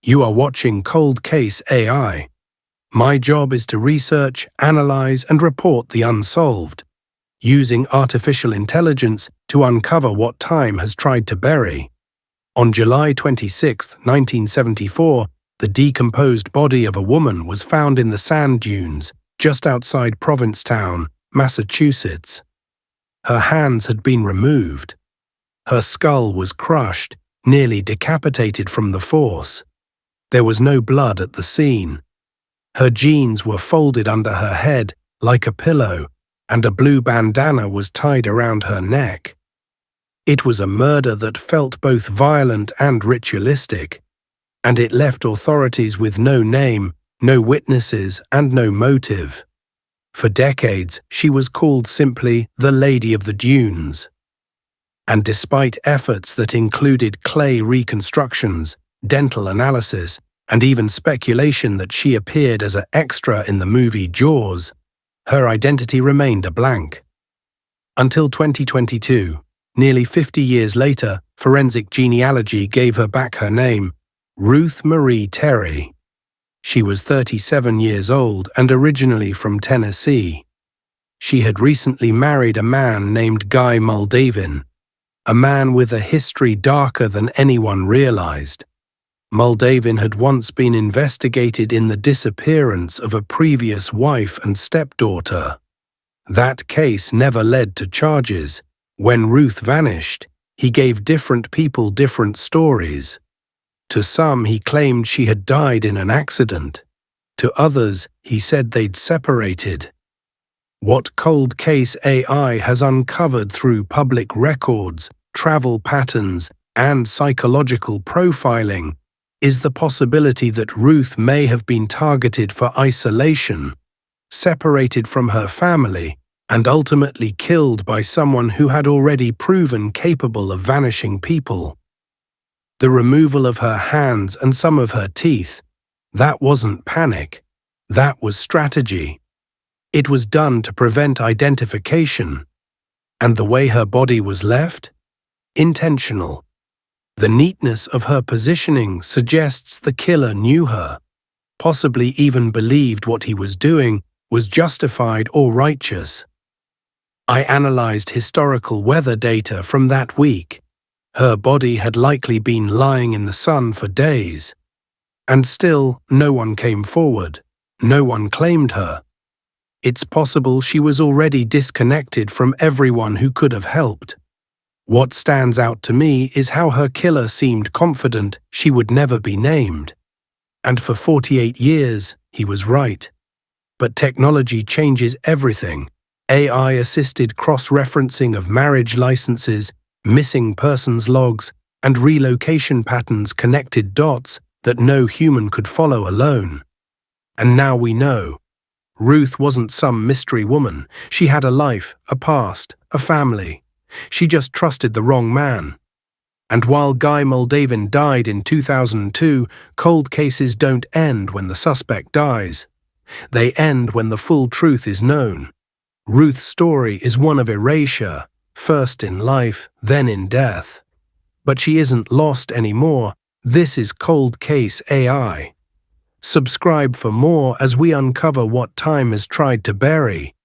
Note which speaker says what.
Speaker 1: You are watching Cold Case AI. My job is to research, analyze, and report the unsolved, using artificial intelligence to uncover what time has tried to bury. On July 26, 1974, the decomposed body of a woman was found in the sand dunes just outside Provincetown, Massachusetts. Her hands had been removed. Her skull was crushed, nearly decapitated from the force. There was no blood at the scene. Her jeans were folded under her head like a pillow, and a blue bandana was tied around her neck. It was a murder that felt both violent and ritualistic, and it left authorities with no name, no witnesses, and no motive. For decades, she was called simply the Lady of the Dunes. And despite efforts that included clay reconstructions, dental analysis, and even speculation that she appeared as an extra in the movie Jaws, her identity remained a blank. Until 2022, nearly 50 years later, forensic genealogy gave her back her name, Ruth Marie Terry. She was 37 years old and originally from Tennessee. She had recently married a man named Guy Muldavin, a man with a history darker than anyone realized. Muldavin had once been investigated in the disappearance of a previous wife and stepdaughter. That case never led to charges. When Ruth vanished, he gave different people different stories. To some, he claimed she had died in an accident. To others, he said they'd separated. What Cold Case AI has uncovered through public records, travel patterns, and psychological profiling is the possibility that Ruth may have been targeted for isolation, separated from her family, and ultimately killed by someone who had already proven capable of vanishing people. The removal of her hands and some of her teeth, that wasn't panic, that was strategy. It was done to prevent identification. And the way her body was left? Intentional. The neatness of her positioning suggests the killer knew her, possibly even believed what he was doing was justified or righteous. I analyzed historical weather data from that week. Her body had likely been lying in the sun for days. And still, no one came forward. No one claimed her. It's possible she was already disconnected from everyone who could have helped. What stands out to me is how her killer seemed confident she would never be named. And for 48 years, he was right. But technology changes everything. AI-assisted cross-referencing of marriage licenses, missing persons logs, and relocation patterns connected dots that no human could follow alone. And now we know. Ruth wasn't some mystery woman. She had a life, a past, a family. She just trusted the wrong man. And while Guy Muldavin died in 2002, cold cases don't end when the suspect dies. They end when the full truth is known. Ruth's story is one of erasure, first in life, then in death. But she isn't lost anymore. This is Cold Case AI. Subscribe for more as we uncover what time has tried to bury.